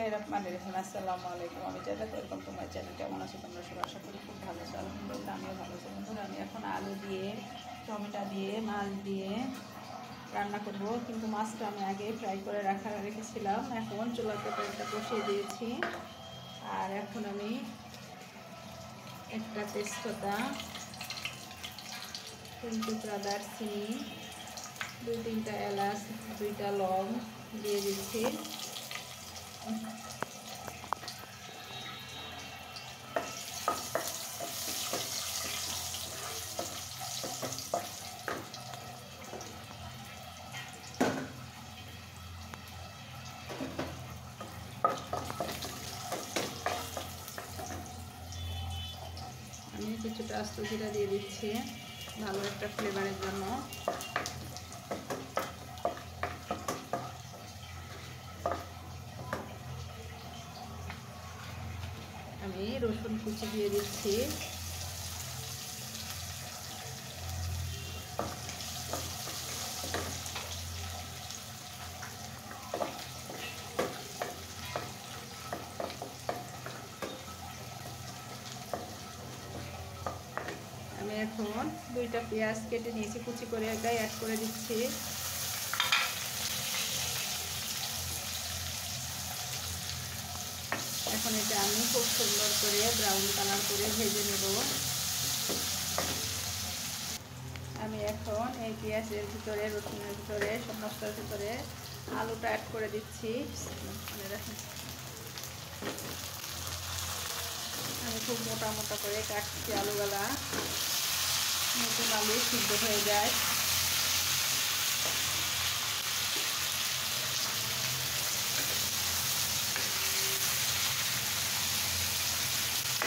বিসমিল্লাহিররহমানিররহিম। আসসালামু আলাইকুম। আমি জান্নাত, ওয়েলকাম টু মাই চ্যানেল। কেমন আছো তোমরা সবাই? আশা করি খুব ভালো আছো। আলহামদুলিল্লাহ আমিও ভালো আছি। বন্ধুরা, আমি এখন আলু দিয়ে, টমেটো দিয়ে, মাছ দিয়ে রান্না করব, কিন্তু মাছটা আমি আগে ফ্রাই করে রেখেছিলাম। এখন চুলাতে তেলটা বসিয়ে দিয়েছি। আর এখন আমি একটা তেজপাতা, 3 টুকরা দারচিনি, 2-3টা এলাচ, 2টা লং দিয়ে দিচ্ছি। আমি কিছুটা আস্ত জিরা দিয়ে দিচ্ছি ভালো একটা ফ্লেভারের জন্য। আমি রসুন কুচি দিয়ে দিচ্ছি। আমি এখন 2টা পেঁয়াজ কেটে নিয়েছি, কুচি করে এটাই অ্যাড করে দিচ্ছি। এখন এটা আমি খুব সুন্দর করে ব্রাউন কালার করে ভেজে নেব। আমি এখন এই পেঁয়াজের ভিতরে, রসুনের ভিতরে, সব মশলার ভিতরে আলুটা অ্যাড করে দিচ্ছি। আমি খুব মোটা মোটা করে কাটছি আলুগুলা, নতুন আলু সিদ্ধ হয়ে যায়।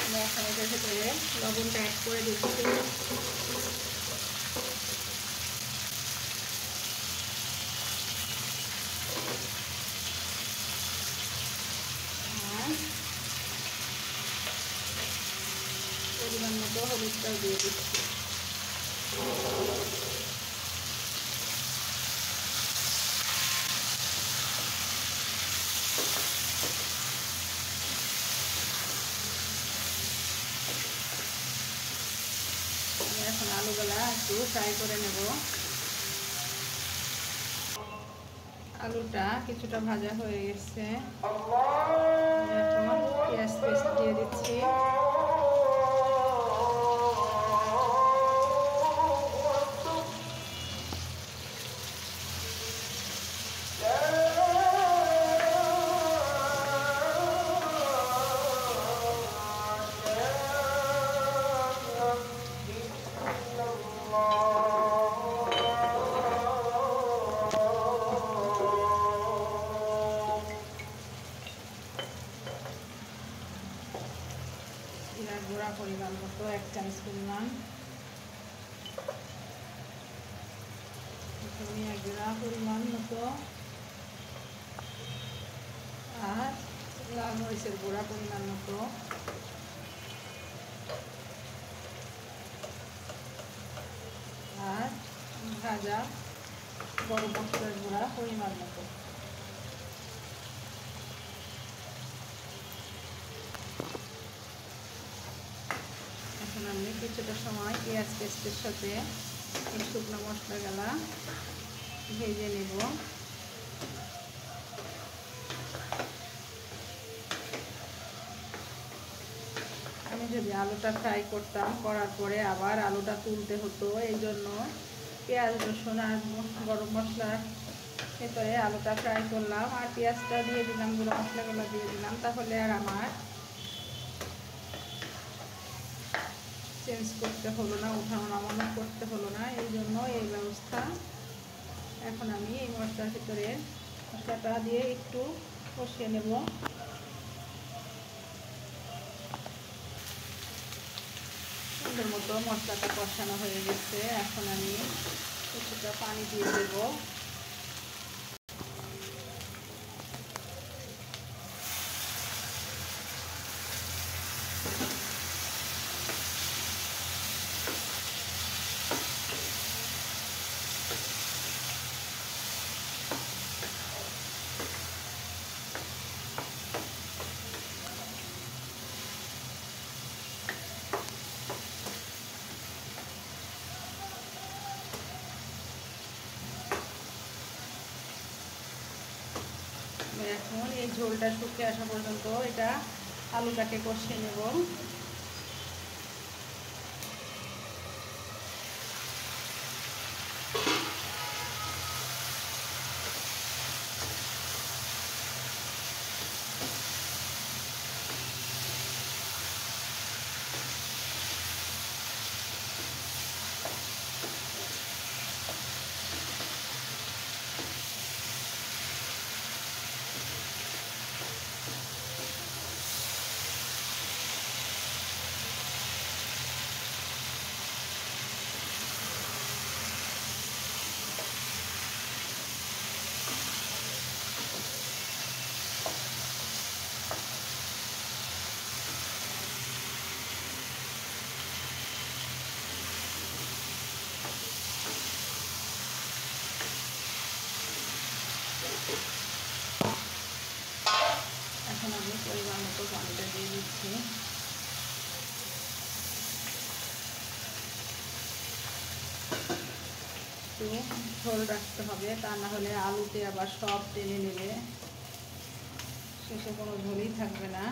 আমি এখন এটার ভিতরে লবণটা অ্যাড করে দিচ্ছি। আর পরিমাণ মতো হলুদটাও দিয়ে দিচ্ছি। আমি এখন আলুগুলা একটু ফ্রাই করে নেব। আলুটা কিছুটা ভাজা হয়ে গেছে। এখন পেঁয়াজ পেস্ট দিয়ে দিচ্ছি। জিরার গুঁড়া পরিমাণ মতো 1 চামচ পরিমাণ, ধনিয়া গুঁড়া পরিমাণ মতো, আর লাল মরিচের গুঁড়া পরিমাণ মতো, আর ভাজা গরম মশলার গুঁড়া পরিমাণ মতো। এখন আমি কিছুটা সময় পেঁয়াজ পেস্টের সাথে এই শুকনো মশলাগুলা ভেজে নেব। আমি যদি আলুটা ফ্রাই করতাম, করার পরে আবার আলুটা তুলতে হতো, এই জন্য পেঁয়াজ, রসুন আর গরম মশলার ভেতরে আলুটা ফ্রাই করলাম আর পেঁয়াজটা দিয়ে দিলাম, গুঁড়ো মশলাগুলো দিয়ে দিলাম, তাহলে আর আমার চেঞ্জ করতে হলো না, উঠানো নামানো করতে হলো না, এই জন্য এই ব্যবস্থা। এখন আমি এই মশলার ভিতরে মশলাটা দিয়ে একটু কষিয়ে নেব। সুন্দর মতো মশলাটা কষানো হয়ে গেছে। এখন আমি কিছুটা পানি দিয়ে দেব। এই ঝোলটা শুকিয়ে আসা পর্যন্ত এটা আলুটাকে কষিয়ে নেব। এখন আমি পরিমাণ মতো পানিটা দিয়ে দিচ্ছি। একটু ঝোল রাখতে হবে, তা না হলে আলুতে আবার সব টেনে নেবে, শেষে কোনো ঝোলই থাকবে না।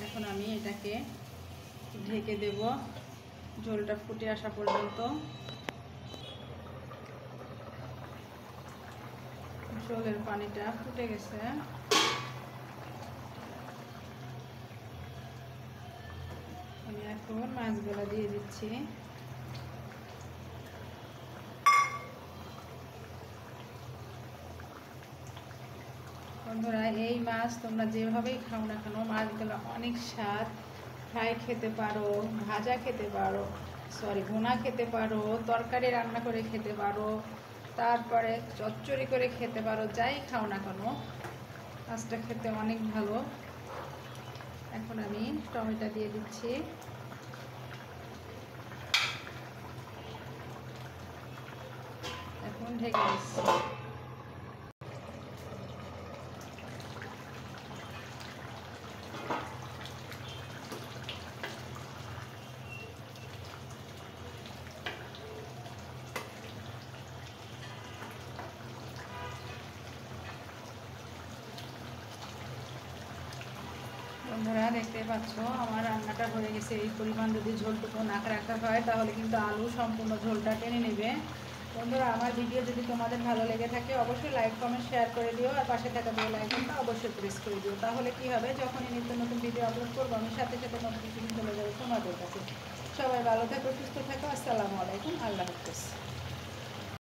এখন আমি এটাকে ঢেকে দেব ঝোলটা ফুটে আসা পর্যন্ত। ঝোলের পানিটা ফুটে গেছে। আমি এখন মাছগুলো দিয়ে দিচ্ছি। বন্ধুরা, এই মাছ তোমরা যেভাবেই খাও না কেন, মাছগুলো অনেক স্বাদ। ফ্রাই খেতে পারো, ভাজা খেতে পারো, ভুনা খেতে পারো, তরকারি রান্না করে খেতে পারো, তারপরে চচ্চড়ি করে খেতে পারো, যাই খাও না কেন মাছটা খেতে অনেক ভালো। এখন আমি টমেটো দিয়ে দিচ্ছি। এখন ঢেকে দিচ্ছি। বন্ধুরা, দেখতে পাচ্ছ আমার রান্নাটা হয়ে গেছে। এই পরিমাণ যদি ঝোলটুকু না রাখা হয় তাহলে কিন্তু আলু সম্পূর্ণ ঝোলটা টেনে নেবে। বন্ধুরা, আমার ভিডিও যদি তোমাদের ভালো লেগে থাকে অবশ্যই লাইক কমেন্ট শেয়ার করে দিও, আর পাশে থাকা বেল আইকনটা অবশ্যই প্রেস করে দিও। তাহলে কি হবে, যখনই নিত্য নতুন ভিডিও আপলোড করবো আমি সাথে সাথে নোটিফিকেশন চলে যাবে তোমাদের কাছে। সবাই ভালো থাকো, সুস্থ থাকো। আসসালামু আলাইকুম, আল্লাহ হাফেজ।